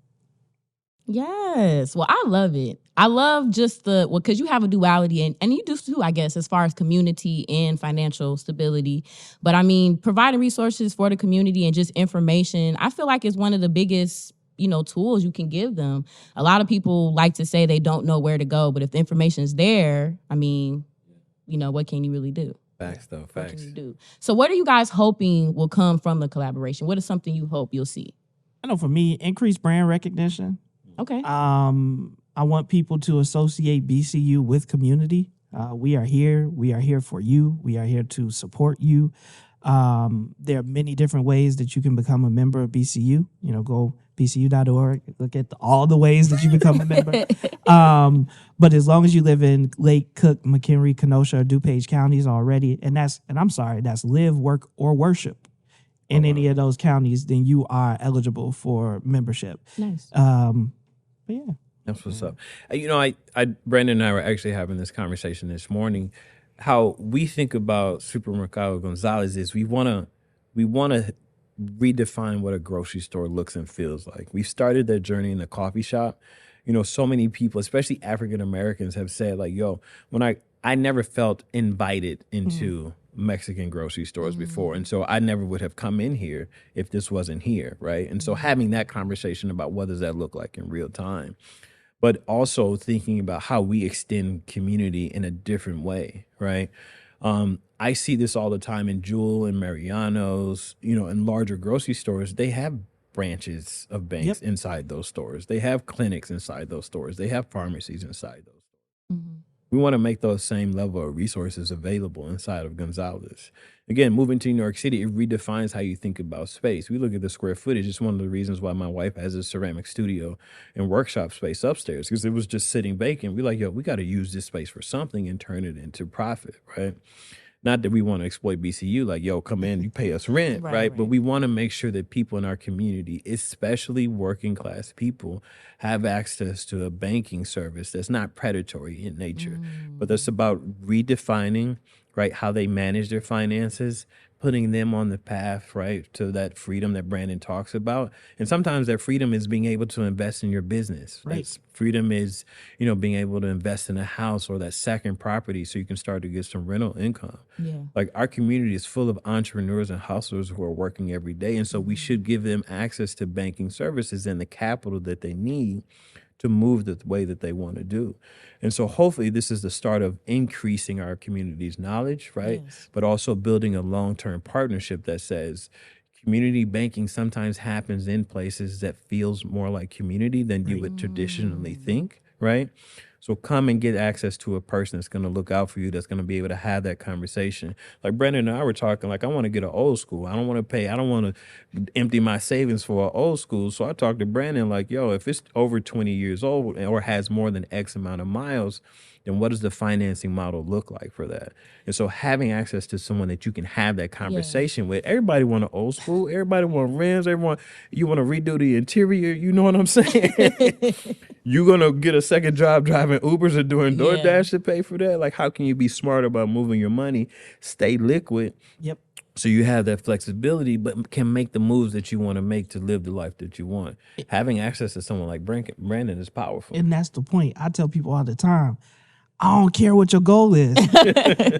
Yes. Well, I love it. I love just because you have a duality and you do too, I guess, as far as community and financial stability. But I mean, providing resources for the community and just information, I feel like is one of the biggest, tools you can give them. A lot of people like to say they don't know where to go, but if the information is there, I mean, what can you really do?
Facts, though.
What can you do? So what are you guys hoping will come from the collaboration? What is something you hope you'll see?
I know for me, increased brand recognition.
Okay.
I want people to associate BCU with community. We are here. We are here for you. We are here to support you. There are many different ways that you can become a member of BCU. Go bcu.org. Look at all the ways that you become a member. But as long as you live in Lake, Cook, McHenry, Kenosha, or DuPage counties already, and that's live, work, or worship in any of those counties, then you are eligible for membership.
Nice.
But yeah.
That's what's up. Brandon and I were actually having this conversation this morning. How we think about Supermercado Gonzalez is we want to redefine what a grocery store looks and feels like. We started that journey in the coffee shop. So many people, especially African Americans, have said like, "Yo, when I never felt invited into Mexican grocery stores before, and so I never would have come in here if this wasn't here, right?" And so having that conversation about what does that look like in real time, but also thinking about how we extend community in a different way, right? I see this all the time in Jewel and Mariano's, in larger grocery stores. They have branches of banks inside those stores. They have clinics inside those stores. They have pharmacies inside those stores.
Mm-hmm.
We want to make those same level of resources available inside of Gonzalez. Again, moving to New York City, it redefines how you think about space. We look at the square footage. It's one of the reasons why my wife has a ceramic studio and workshop space upstairs, because it was just sitting vacant. We're like, we got to use this space for something and turn it into profit, right? Not that we want to exploit BCU, like, come in, you pay us rent, right? But we want to make sure that people in our community, especially working class people, have access to a banking service that's not predatory in nature, but that's about redefining, right, how they manage their finances, putting them on the path, right, to that freedom that Brandon talks about. And sometimes that freedom is being able to invest in your business.
Right.
That's freedom is, being able to invest in a house or that second property so you can start to get some rental income.
Yeah.
Like our community is full of entrepreneurs and hustlers who are working every day. And so we should give them access to banking services and the capital that they need to move the way that they want to do. And so hopefully this is the start of increasing our community's knowledge, right?
Yes.
But also building a long-term partnership that says community banking sometimes happens in places that feels more like community than you would traditionally think, right? So come and get access to a person that's going to look out for you, that's going to be able to have that conversation. Like Brandon and I were talking, like, I want to get an old school. I don't want to empty my savings for an old school. So I talked to Brandon like, if it's over 20 years old or has more than X amount of miles, then what does the financing model look like for that? And so having access to someone that you can have that conversation with, everybody want an old school, everybody want rims, you want to redo the interior, you know what I'm saying? You're going to get a second job driving Ubers or doing DoorDash to pay for that? Like, how can you be smart about moving your money, stay liquid?
Yep.
So you have that flexibility, but can make the moves that you want to make to live the life that you want. Having access to someone like Brandon is powerful.
And that's the point. I tell people all the time, I don't care what your goal is.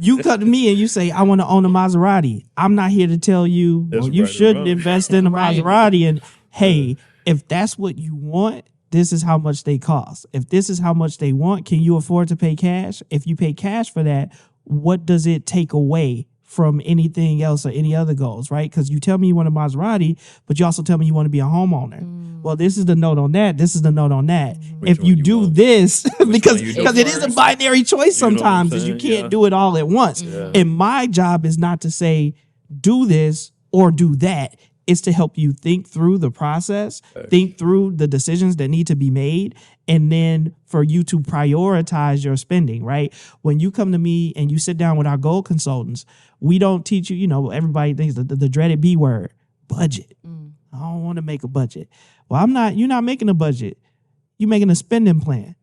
You come to me and you say, I want to own a Maserati. I'm not here to tell you, you shouldn't invest in a Maserati. And hey, if that's what you want, this is how much they cost. If this is how much they want, can you afford to pay cash? If you pay cash for that, what does it take away from anything else or any other goals, right? Because you tell me you want a Maserati, but you also tell me you want to be a homeowner. Well, this is the note on that. This is the note on that. If you do this, because it is a binary choice sometimes, is you can't do it all at once. And my job is not to say, do this or do that. It's to help you think through the process, think through the decisions that need to be made, and then for you to prioritize your spending, right? When you come to me and you sit down with our goal consultants, we don't teach you, everybody thinks the dreaded B word, budget. I don't want to make a budget. Well, you're not making a budget. You're making a spending plan.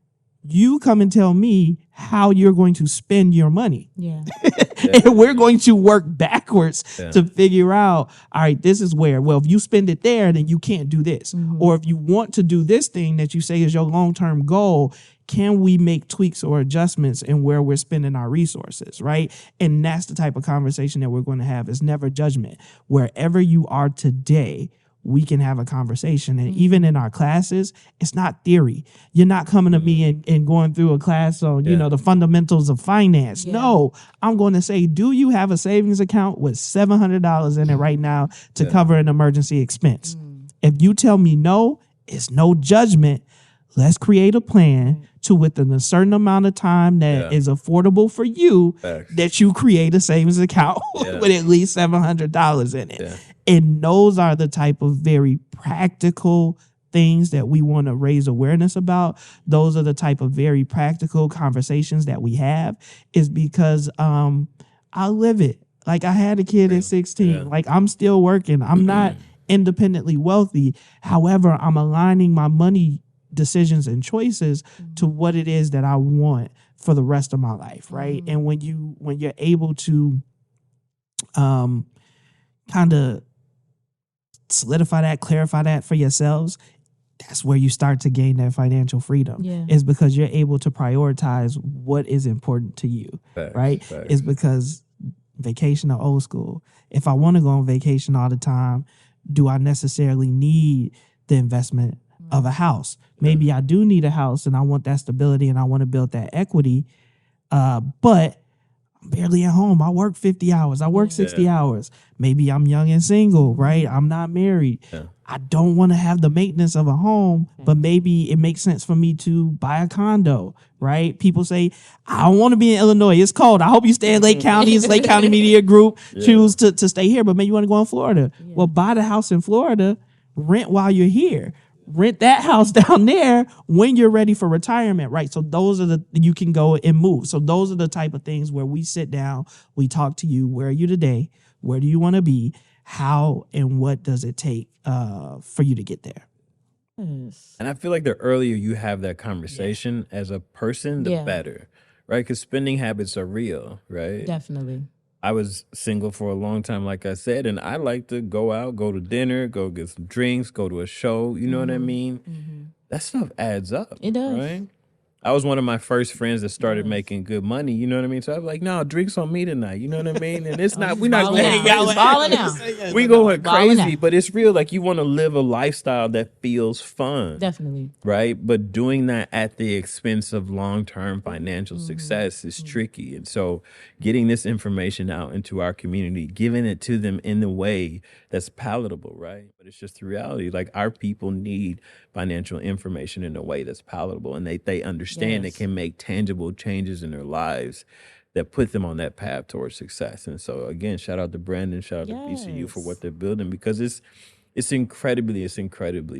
You come and tell me how you're going to spend your money.
Yeah.
And we're going to work backwards to figure out, all right, this is where, well, if you spend it there, then you can't do this. Or if you want to do this thing that you say is your long-term goal, can we make tweaks or adjustments in where we're spending our resources, right? And that's the type of conversation that we're going to have. It's never judgment. Wherever you are today, we can have a conversation. And even in our classes, it's not theory. You're not coming to me and going through a class on, the fundamentals of finance. Yeah. No, I'm going to say, do you have a savings account with $700 in it right now to cover an emergency expense? If you tell me no, it's no judgment. Let's create a plan to, within a certain amount of time that is affordable for you, that you create a savings account with at least $700 in it. And those are the type of very practical things that we want to raise awareness about. Those are the type of very practical conversations that we have, is because I live it. Like, I had a kid at 16. Like, I'm still working. I'm not independently wealthy. However, I'm aligning my money decisions and choices to what it is that I want for the rest of my life, right? And when you're able to kind of solidify that, clarify that for yourselves, that's where you start to gain that financial freedom. Is because you're able to prioritize what is important to you, right? Is because vacation or old school. If I want to go on vacation all the time, do I necessarily need the investment of a house? Maybe I do need a house and I want that stability and I want to build that equity, but I'm barely at home. I work 50 hours. I work 60 hours. Maybe I'm young and single, right? I'm not married. I don't want to have the maintenance of a home, but maybe it makes sense for me to buy a condo, right? People say, I don't want to be in Illinois. It's cold. I hope you stay in Lake County. It's Lake County Media Group. Choose to stay here, but maybe you want to go in Florida. Well, buy the house in Florida, rent while you're here. Rent that house down there when you're ready for retirement, right? So those are you can go and move. So those are the type of things where we sit down, we talk to you. Where are you today? Where do you want to be? How and what does it take for you to get there?
And I feel like the earlier you have that conversation as a person, the better, right? Because spending habits are real, right?
Definitely.
I was single for a long time, like I said, and I like to go out, go to dinner, go get some drinks, go to a show. You know what I mean? That stuff adds up.
It does.
Right? I was one of my first friends that started making good money. You know what I mean? So I was like, no, drinks on me tonight. You know what I mean? And it's not, we're not going
balling out.
We going crazy, but it's real. Like, you want to live a lifestyle that feels fun.
Definitely.
Right? But doing that at the expense of long-term financial success is tricky. And so getting this information out into our community, giving it to them in the way that's palatable, right? But it's just the reality. Like, our people need financial information in a way that's palatable, and they understand it can make tangible changes in their lives that put them on that path towards success. And so, again, shout out to Brandon, shout out to BCU for what they're building, because it's incredibly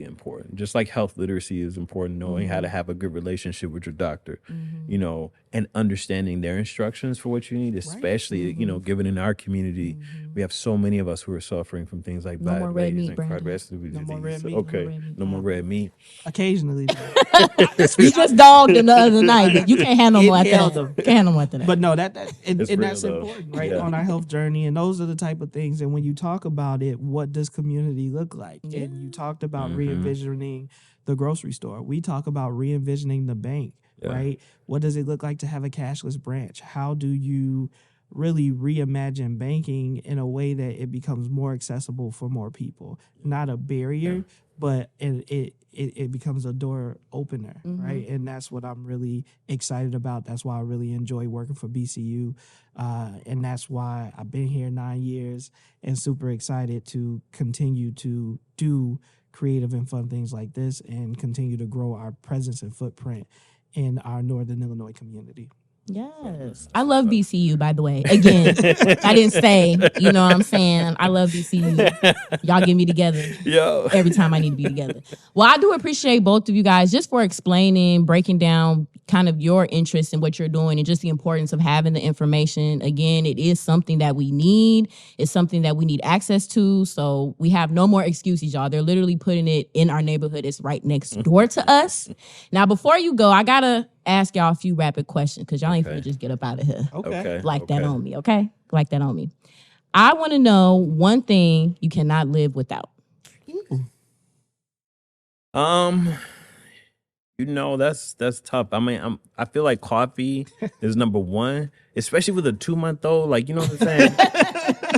important. Just like health literacy is important, knowing how to have a good relationship with your doctor, you know, and understanding their instructions for what you need, especially, you know, given in our community, we have so many of us who are suffering from things like
no more red meat,
cardiovascular disease.
more red meat,
No more red meat.
Occasionally.
You just dogged him the other night, but you can't handle more after that. Can't handle more after that.
But no, and that's
real,
important, right? On our health journey. And those are the type of things. And when you talk about it, what does community look like? And you talked about re-envisioning the grocery store. We talk about re-envisioning the bank, right? What does it look like to have a cashless branch? How do you really reimagine banking in a way that it becomes more accessible for more people? Not a barrier, but it becomes a door opener, right? And that's what I'm really excited about. That's why I really enjoy working for BCU. And that's why I've been here 9 years and super excited to continue to do creative and fun things like this and continue to grow our presence and footprint in our Northern Illinois community.
Yes. I love BCU, by the way. Again, I didn't say, you know what I'm saying? I love BCU. Y'all get me together
Yo.
every time I need to be together. Well, I do appreciate both of you guys just for explaining, breaking down kind of your interest in what you're doing and just the importance of having the information. Again, it is something that we need. It's something that we need access to. So we have no more excuses, y'all. They're literally putting it in our neighborhood. It's right next door to us. Now, before you go, I got to ask y'all a few rapid questions because y'all ain't finna just get up out of here.
Okay.
Like that on me, okay? Like that on me. I want to know one thing you cannot live without.
You know, that's tough. I mean, I feel like coffee is number one, especially with a 2-month-old. Like, you know what I'm saying?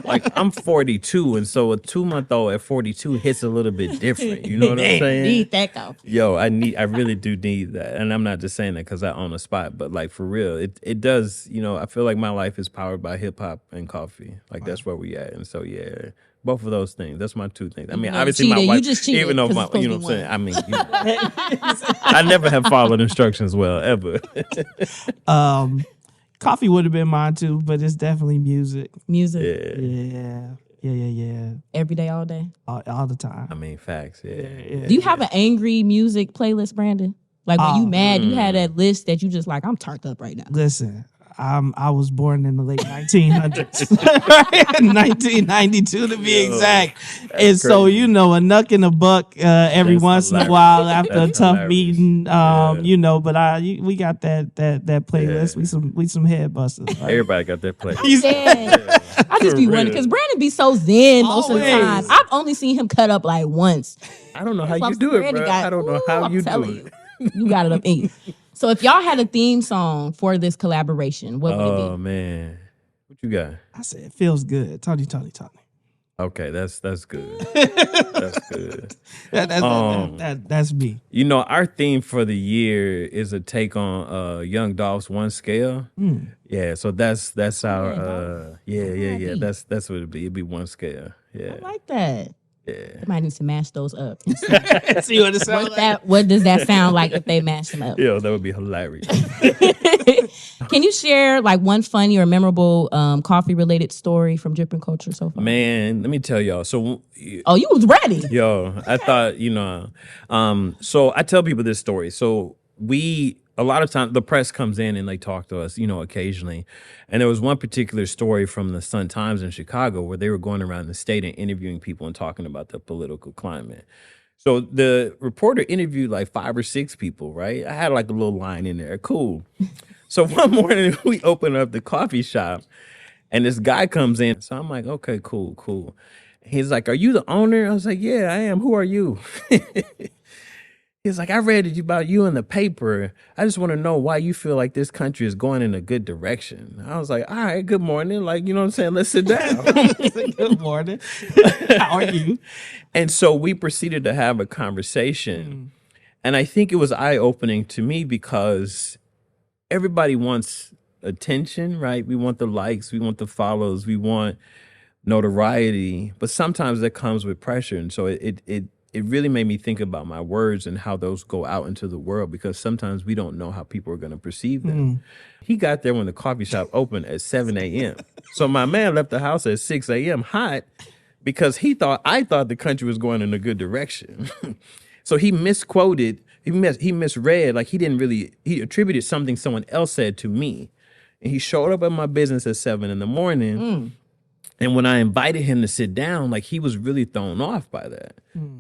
Like, I'm 42, and so a 2-month-old at 42 hits a little bit different. You know what I'm saying?
Need that coffee.
Yo, I really do need that. And I'm not just saying that because I own a spot, but like for real, it does, you know, I feel like my life is powered by hip hop and coffee. Like that's where we at. And so yeah, both of those things. That's my two things. I mean, obviously my wife,
you just cheated,
even though
you
know what I'm
one.
saying? I mean, I never have followed instructions well, ever.
Coffee would have been mine too, but it's definitely music.
Music.
Yeah.
Every day, all day.
All the time.
I mean, facts, yeah.
Do you have an angry music playlist, Brandon? Like when you mad, you had that list that you just like, I'm turned up right now.
Listen, I was born in the late 1900s, 1992 to be exact. And so, you know, a nuck and a buck every once in a while after a tough meeting, you know. But we got that playlist. We some head busters. Right?
Everybody got their playlist.
Yeah. I just be wondering because Brandon be so zen most of the time. I've only seen him cut up like once.
I don't know how you do it, bro. I don't know how you do it.
You got it up in you. So if y'all had a theme song for this collaboration, what would it be?
Oh man, what you got?
I said it feels good. Tony.
Okay, that's good. That's good.
That's me.
You know, our theme for the year is a take on Young Dolph's One Scale. Yeah, so that's our yeah. That's what it'd be. It'd be One Scale. Yeah,
I like that.
Yeah.
I might need to mash those up.
See what it sounds like?
What does that sound like if they mash them up?
Yeah, that would be hilarious.
Can you share like one funny or memorable coffee related story from Dripping Culture so far?
Man, let me tell y'all. So,
oh, you was ready.
Yo, I thought, so I tell people this story. So a lot of times the press comes in and they talk to us, occasionally. And there was one particular story from the Sun-Times in Chicago where they were going around the state and interviewing people and talking about the political climate. So the reporter interviewed like 5 or 6 people, right? I had like a little line in there. Cool. So one morning we open up the coffee shop and this guy comes in. So I'm like, okay, cool. He's like, are you the owner? I was like, yeah, I am. Who are you? He's like, I read about you in the paper. I just want to know why you feel like this country is going in a good direction. I was like, all right, good morning. Like, you know what I'm saying? Let's sit down.
Good morning. How are you?
And so we proceeded to have a conversation. And I think it was eye-opening to me because everybody wants attention, right? We want the likes, we want the follows, we want notoriety. But sometimes that comes with pressure. And so it really made me think about my words and how those go out into the world because sometimes we don't know how people are going to perceive them. He got there when the coffee shop opened at 7 a.m. So my man left the house at 6 a.m. hot because I thought the country was going in a good direction. So he misquoted, he misread, like he attributed something someone else said to me. And he showed up at my business at 7 in the morning. And when I invited him to sit down, like he was really thrown off by that.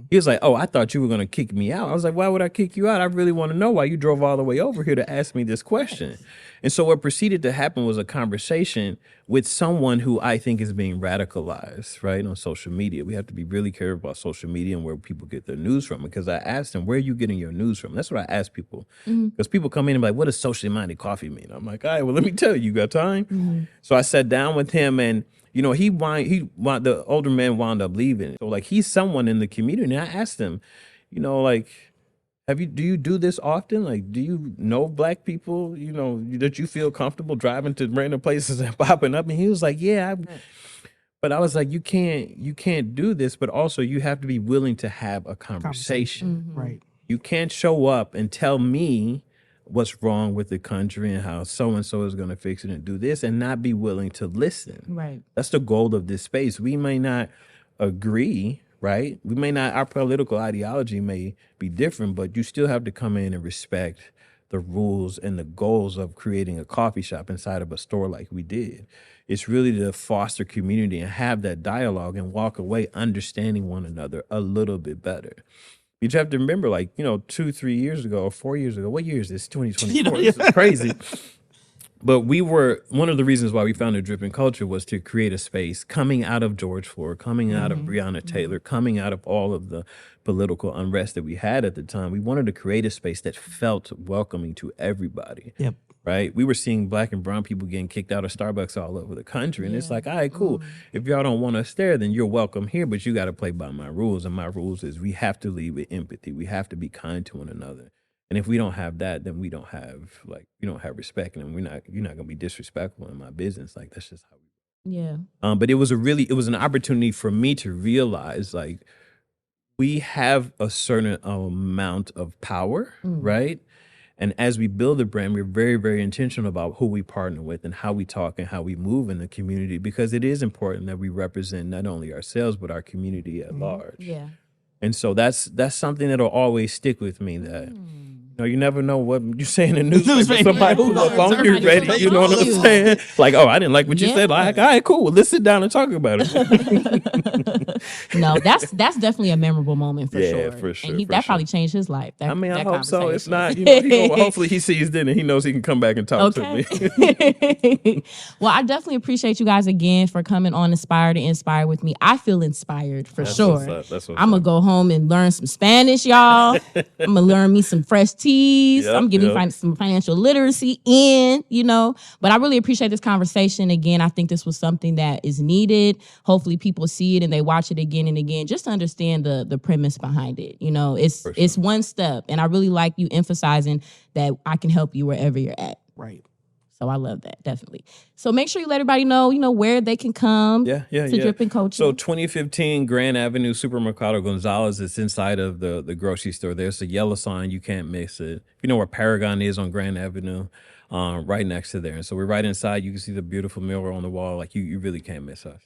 He was like, oh, I thought you were going to kick me out. I was like, why would I kick you out? I really want to know why you drove all the way over here to ask me this question. And so what proceeded to happen was a conversation with someone who I think is being radicalized, right, on social media. We have to be really careful about social media and where people get their news from. Because I asked him, where are you getting your news from? That's what I ask people. Because people come in and be like, what does socially minded coffee mean? I'm like, all right, well, let me tell you, you got time? So I sat down with him and the older man wound up leaving. So like he's someone in the community. And I asked him, like, do you do this often? Like, do you know black people, that you feel comfortable driving to random places and popping up? And he was like, yeah. But I was like, you can't do this, but also you have to be willing to have a conversation.
Right.
You can't show up and tell me what's wrong with the country and how so-and-so is going to fix it and do this, and not be willing to listen.
Right.
That's the goal of this space. We may not agree, right? We may not, our political ideology may be different, but you still have to come in and respect the rules and the goals of creating a coffee shop inside of a store like we did. It's really to foster community and have that dialogue and walk away understanding one another a little bit better. You have to remember, 2-3 years ago or 4 years ago, what year is this? 2024. This is crazy. But one of the reasons why we founded Dripping Culture was to create a space coming out of George Floyd, coming out of Breonna Taylor, coming out of all of the political unrest that we had at the time. We wanted to create a space that felt welcoming to everybody.
Yep.
Right? We were seeing Black and brown people getting kicked out of Starbucks all over the country. And it's like, all right, cool. If y'all don't want us there, then you're welcome here, but you got to play by my rules. And my rules is we have to lead with empathy. We have to be kind to one another. And if we don't have that, then we don't have respect, and you're not gonna be disrespectful in my business. Like, that's just how we.
Yeah.
But it was an opportunity for me to realize, like, we have a certain amount of power, right? And as we build a brand, we're very, very intentional about who we partner with and how we talk and how we move in the community, because it is important that we represent not only ourselves but our community at large.
Yeah.
And so that's something that'll always stick with me. That you never know what you say in the news. Somebody who's up on you ready. You know what I'm saying? Like, oh, I didn't like what you said. Like, all right, cool. Well, let's sit down and talk about it.
No, that's definitely a memorable moment for sure.
Yeah, for sure.
And that probably changed his life.
I hope so. If not, hopefully he sees then and he knows he can come back and talk to me.
Well, I definitely appreciate you guys again for coming on Inspire to Inspire with me. I feel inspired for sure. I'm going to go home and learn some Spanish, y'all. I'm going to learn me some fresh teas. I'm getting some financial literacy in, But I really appreciate this conversation. Again, I think this was something that is needed. Hopefully people see it and they watch it again and again, just to understand the premise behind it. It's one step. And I really like you emphasizing that I can help you wherever you're at.
Right.
So I love that, definitely. So make sure you let everybody know, where they can come to Dripping Culture.
So 2015 Grand Avenue, Supermercado Gonzalez. It's inside of the grocery store. There's a yellow sign. You can't miss it. You know where Paragon is on Grand Avenue, right next to there. And so we're right inside. You can see the beautiful mural on the wall. Like, you really can't miss us.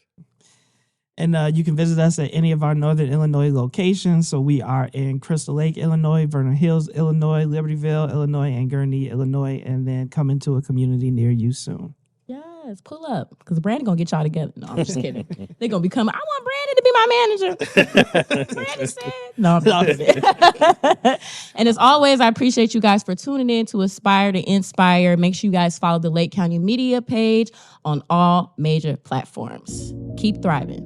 And you can visit us at any of our Northern Illinois locations. So we are in Crystal Lake, Illinois, Vernon Hills, Illinois, Libertyville, Illinois, and Gurnee, Illinois, and then come into a community near you soon.
Yes, pull up, because Brandon going to get y'all together. No, I'm just kidding. They're going to be coming. I want Brandon to be my manager. Brandon said. No, I'm just kidding. And as always, I appreciate you guys for tuning in to Aspire to Inspire. Make sure you guys follow the Lake County Media page on all major platforms. Keep thriving.